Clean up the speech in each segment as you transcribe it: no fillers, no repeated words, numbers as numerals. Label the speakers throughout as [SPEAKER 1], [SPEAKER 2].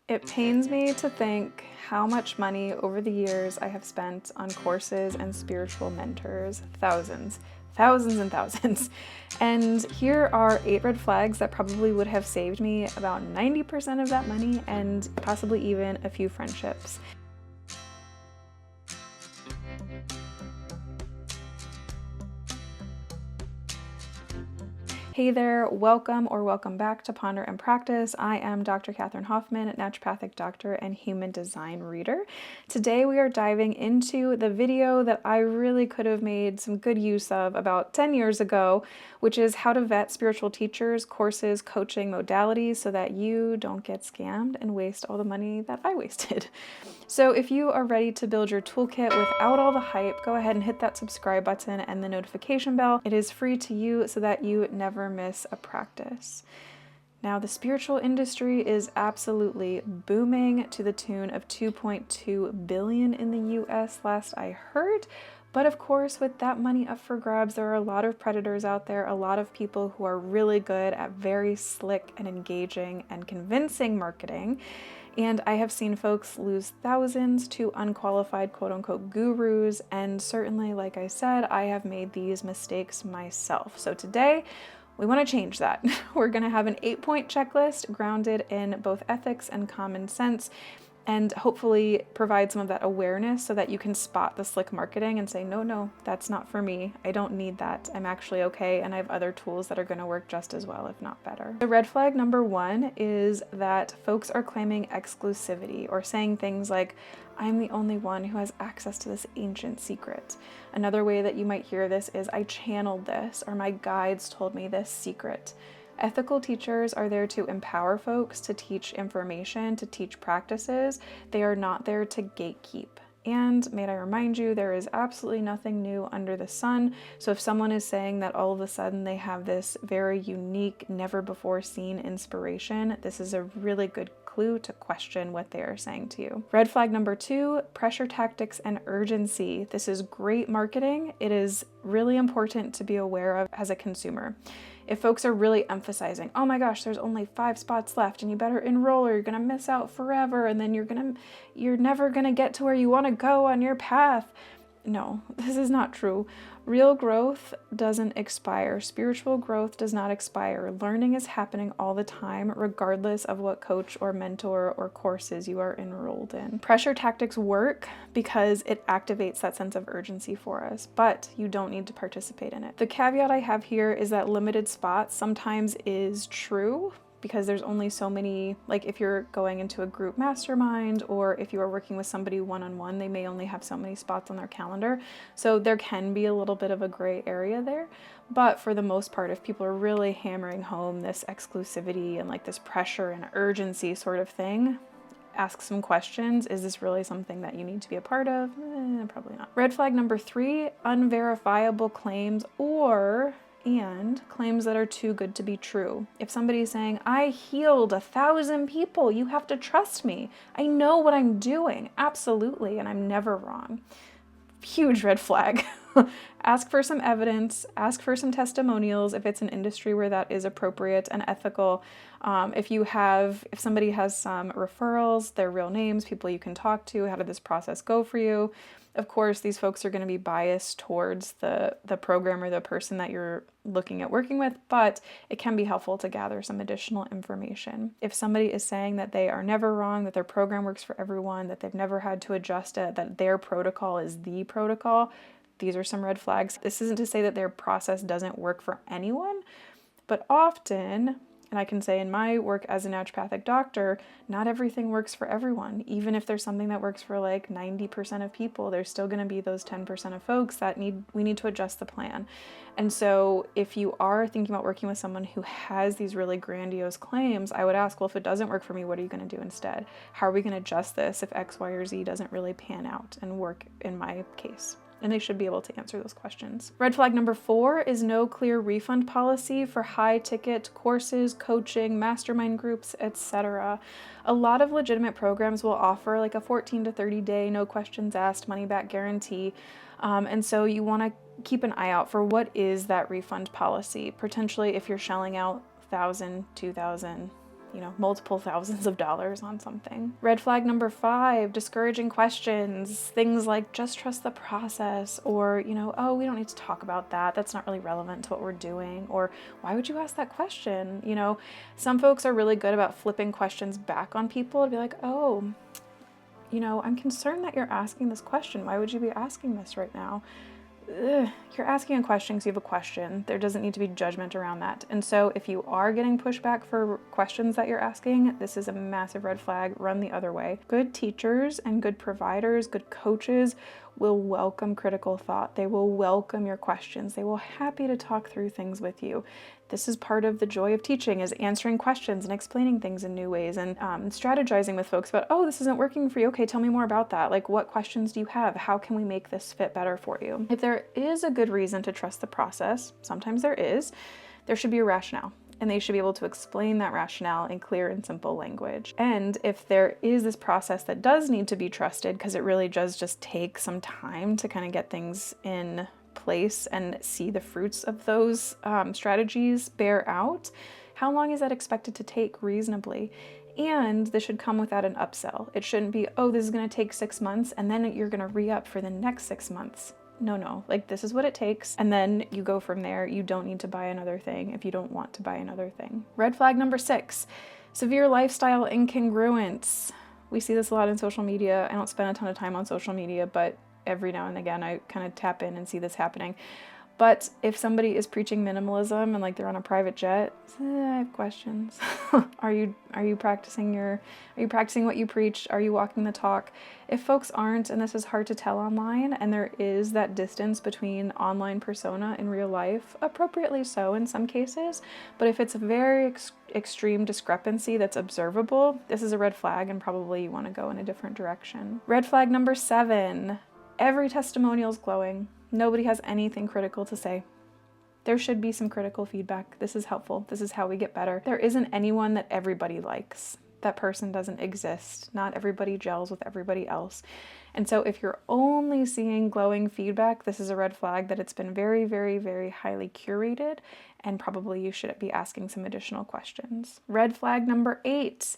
[SPEAKER 1] It pains me to think how much money over the years I have spent on courses and spiritual mentors. Thousands, thousands and thousands. And here are 8 red flags that probably would have saved me about 90% of that money and possibly even a few friendships. Hey there, welcome or welcome back to Ponder and Practice. I am Dr. Catherine Hoffman, naturopathic doctor and human design reader. Today we are diving into the video that I really could have made some good use of about 10 years ago, which is how to vet spiritual teachers, courses, coaching, modalities so that you don't get scammed and waste all the money that I wasted. So if you are ready to build your toolkit without all the hype, go ahead and hit that subscribe button and the notification bell. It is free to you so that you never miss a practice. Now, the spiritual industry is absolutely booming to the tune of $2.2 billion in the US last I heard. But of course, with that money up for grabs, there are a lot of predators out there, a lot of people who are really good at very slick and engaging and convincing marketing. And I have seen folks lose thousands to unqualified quote-unquote gurus, and certainly, like I said, I have made these mistakes myself. So today, we want to change that. We're going to have an 8-point checklist grounded in both ethics and common sense, and hopefully provide some of that awareness so that you can spot the slick marketing and say, no, that's not for me. I don't need that. I'm actually okay, and I have other tools that are going to work just as well, if not better. The red flag number 1 is that folks are claiming exclusivity or saying things like, I'm the only one who has access to this ancient secret. Another way that you might hear this is, I channeled this, or my guides told me this secret. Ethical teachers are there to empower folks, to teach information, to teach practices. They are not there to gatekeep. And may I remind you, there is absolutely nothing new under the sun. So if someone is saying that all of a sudden they have this very unique, never before seen inspiration, this is a really good clue to question what they are saying to you. Red flag number 2, pressure tactics and urgency. This is great marketing. It is really important to be aware of as a consumer. If folks are really emphasizing, oh my gosh, there's only 5 spots left and you better enroll or you're gonna miss out forever and then you're never gonna get to where you wanna go on your path. No, this is not true. Real growth doesn't expire. Spiritual growth does not expire. Learning is happening all the time, regardless of what coach or mentor or courses you are enrolled in. Pressure tactics work because it activates that sense of urgency for us, but you don't need to participate in it. The caveat I have here is that limited spots sometimes is true, because there's only so many, like if you're going into a group mastermind or if you are working with somebody one-on-one, they may only have so many spots on their calendar. So there can be a little bit of a gray area there. But for the most part, if people are really hammering home this exclusivity and like this pressure and urgency sort of thing, ask some questions. Is this really something that you need to be a part of? Probably not. Red flag number 3, unverifiable claims and claims that are too good to be true. If somebody's saying, I healed 1,000 people, you have to trust me. I know what I'm doing. Absolutely. And I'm never wrong. Huge red flag. Ask for some evidence, ask for some testimonials if it's an industry where that is appropriate and ethical. If somebody has some referrals, their real names, people you can talk to, how did this process go for you? Of course, these folks are going to be biased towards the program or the person that you're looking at working with, but it can be helpful to gather some additional information. If somebody is saying that they are never wrong, that their program works for everyone, that they've never had to adjust it, that their protocol is the protocol, these are some red flags. This isn't to say that their process doesn't work for anyone, but often, and I can say in my work as a naturopathic doctor, not everything works for everyone. Even if there's something that works for like 90% of people, there's still going to be those 10% of folks that we need to adjust the plan. And so if you are thinking about working with someone who has these really grandiose claims, I would ask, well, if it doesn't work for me, what are you going to do instead? How are we going to adjust this if X, Y, or Z doesn't really pan out and work in my case? And they should be able to answer those questions. Red flag number 4 is no clear refund policy for high ticket courses, coaching, mastermind groups, etc. A lot of legitimate programs will offer like a 14 to 30 day, no questions asked, money back guarantee. And so you want to keep an eye out for what is that refund policy. Potentially if you're shelling out $1,000, $2,000, multiple thousands of dollars on something. Red flag number 5, discouraging questions. Things like just trust the process, or, oh, we don't need to talk about that. That's not really relevant to what we're doing. Or why would you ask that question? Some folks are really good about flipping questions back on people to be like, oh, I'm concerned that you're asking this question. Why would you be asking this right now? You're asking a question because you have a question. There doesn't need to be judgment around that. And so if you are getting pushback for questions that you're asking, this is a massive red flag. Run the other way. Good teachers and good providers, good coaches will welcome critical thought. They will welcome your questions. They will be happy to talk through things with you. This is part of the joy of teaching, is answering questions and explaining things in new ways, and strategizing with folks about, oh, this isn't working for you. Okay, tell me more about that. Like, what questions do you have? How can we make this fit better for you? If there is a good reason to trust the process, sometimes there should be a rationale. And they should be able to explain that rationale in clear and simple language. And if there is this process that does need to be trusted, because it really does just take some time to kind of get things in place and see the fruits of those strategies bear out, how long is that expected to take reasonably? And this should come without an upsell. It shouldn't be, oh, this is going to take 6 months and then you're going to re-up for the next 6 months. No, like, this is what it takes, and then you go from there. You don't need to buy another thing if you don't want to buy another thing. Red flag number 6, severe lifestyle incongruence. We see this a lot in social media. I don't spend a ton of time on social media, but every now and again I kind of tap in and see this happening. But if somebody is preaching minimalism and like they're on a private jet, I have questions. Are you practicing what you preach? Are you walking the talk? If folks aren't, and this is hard to tell online, and there is that distance between online persona and real life, appropriately so in some cases, but if it's a very extreme discrepancy that's observable, this is a red flag, and probably you want to go in a different direction. Red flag number 7, every testimonial is glowing. Nobody has anything critical to say. There should be some critical feedback. This is helpful. This is how we get better. There isn't anyone that everybody likes. That person doesn't exist. Not everybody gels with everybody else. And so if you're only seeing glowing feedback, this is a red flag that it's been very, very, very highly curated, and probably you should be asking some additional questions. Red flag number 8,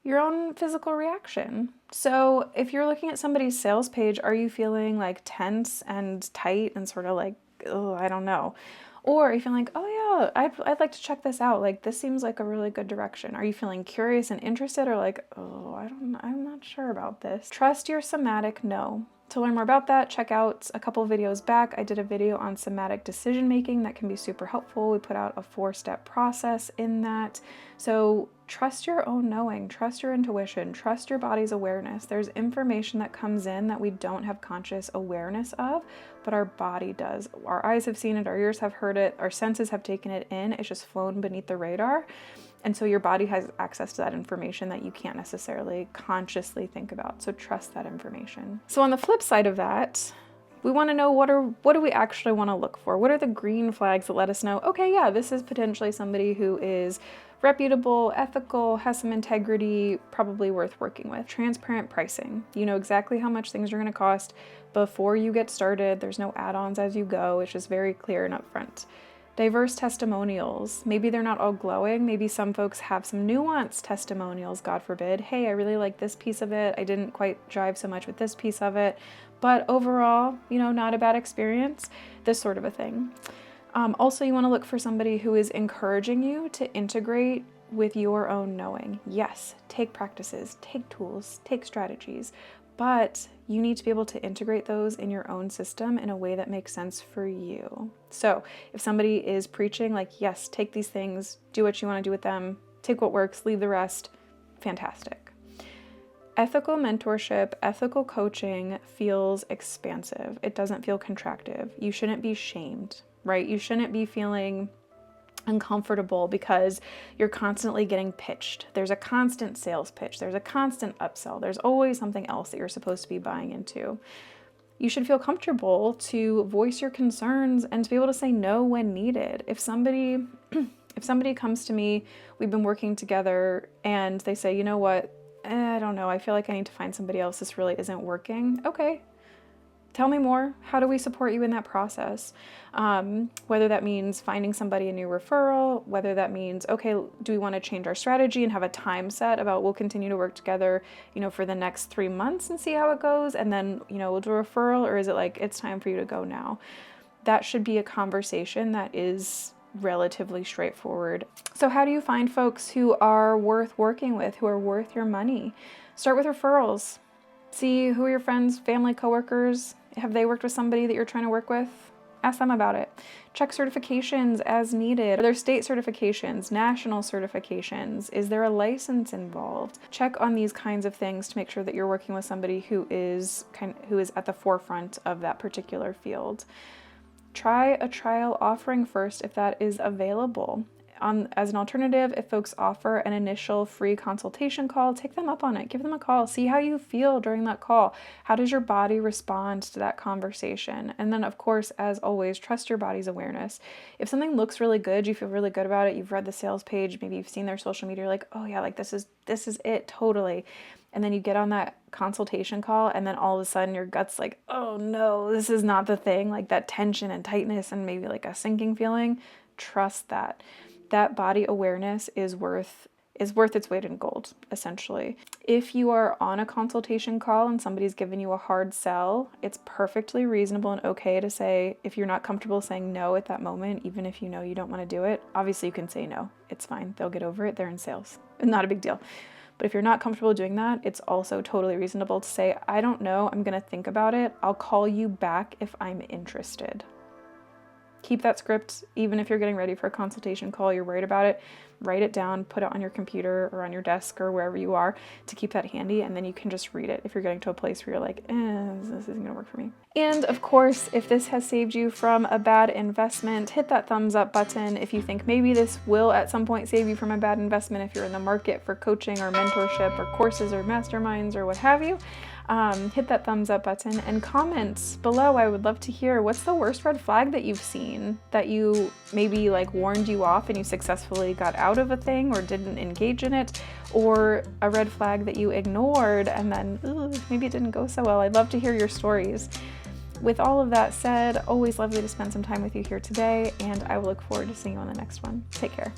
[SPEAKER 1] your own physical reaction. So if you're looking at somebody's sales page, are you feeling like tense and tight and sort of like, oh, I don't know? Or are you feeling like, oh yeah, I'd like to check this out. Like, this seems like a really good direction. Are you feeling curious and interested, or like, oh, I'm not sure about this? Trust your somatic no. To learn more about that, check out a couple videos back. I did a video on somatic decision making that can be super helpful. We put out a 4-step process in that. So trust your own knowing, trust your intuition, trust your body's awareness. There's information that comes in that we don't have conscious awareness of, but our body does. Our eyes have seen it, our ears have heard it, our senses have taken it in. It's just flown beneath the radar. And so your body has access to that information that you can't necessarily consciously think about. So trust that information. So on the flip side of that, we want to know what do we actually want to look for? What are the green flags that let us know, okay, yeah, this is potentially somebody who is reputable, ethical, has some integrity, probably worth working with. Transparent pricing. You know exactly how much things are going to cost before you get started. There's no add-ons as you go. It's just very clear and upfront. Diverse testimonials. Maybe they're not all glowing. Maybe some folks have some nuanced testimonials, God forbid. Hey, I really like this piece of it. I didn't quite jive so much with this piece of it. But overall, not a bad experience. This sort of a thing. Also, you want to look for somebody who is encouraging you to integrate with your own knowing. Yes, take practices, take tools, take strategies, but you need to be able to integrate those in your own system in a way that makes sense for you. So if somebody is preaching like, yes, take these things, do what you want to do with them, take what works, leave the rest, fantastic. Ethical mentorship, ethical coaching feels expansive. It doesn't feel contractive. You shouldn't be shamed, right? You shouldn't be feeling uncomfortable because you're constantly getting pitched. There's a constant sales pitch. There's a constant upsell. There's always something else that you're supposed to be buying into. You should feel comfortable to voice your concerns and to be able to say no when needed. If somebody comes to me, we've been working together, and they say, you know what, I don't know, I feel like I need to find somebody else. This really isn't working. Okay. Tell me more. How do we support you in that process? Whether that means finding somebody a new referral, whether that means, okay, do we want to change our strategy and have a time set about we'll continue to work together, for the next 3 months and see how it goes, and then, we'll do a referral, or is it like, it's time for you to go now? That should be a conversation that is relatively straightforward. So how do you find folks who are worth working with, who are worth your money? Start with referrals. See who are your friends, family, coworkers. Have they worked with somebody that you're trying to work with? Ask them about it. Check certifications as needed. Are there state certifications, national certifications? Is there a license involved? Check on these kinds of things to make sure that you're working with somebody who is at the forefront of that particular field. Try a trial offering first if that is available. As an alternative, if folks offer an initial free consultation call, take them up on it. Give them a call. See how you feel during that call. How does your body respond to that conversation? And then, of course, as always, trust your body's awareness. If something looks really good, you feel really good about it, you've read the sales page, maybe you've seen their social media, you're like, oh yeah, like this is it, totally. And then you get on that consultation call, and then all of a sudden your gut's like, oh no, this is not the thing, like that tension and tightness and maybe like a sinking feeling. Trust that. That body awareness is worth its weight in gold, essentially. If you are on a consultation call and somebody's giving you a hard sell, it's perfectly reasonable and okay to say, if you're not comfortable saying no at that moment, even if you know you don't want to do it, obviously you can say no. It's fine. They'll get over it. They're in sales. Not a big deal. But if you're not comfortable doing that, it's also totally reasonable to say, I don't know, I'm going to think about it. I'll call you back if I'm interested. Keep that script, even if you're getting ready for a consultation call, you're worried about it, write it down, put it on your computer or on your desk or wherever you are to keep that handy, and then you can just read it if you're getting to a place where you're like, this isn't gonna work for me. And of course, if this has saved you from a bad investment, hit that thumbs up button if you think maybe this will at some point save you from a bad investment if you're in the market for coaching or mentorship or courses or masterminds or what have you. Hit that thumbs up button and comment below. I would love to hear, what's the worst red flag that you've seen that you maybe like warned you off and you successfully got out of a thing or didn't engage in it, or a red flag that you ignored and then maybe it didn't go so well. I'd love to hear your stories. With all of that said, always lovely to spend some time with you here today, and I will look forward to seeing you on the next one. Take care.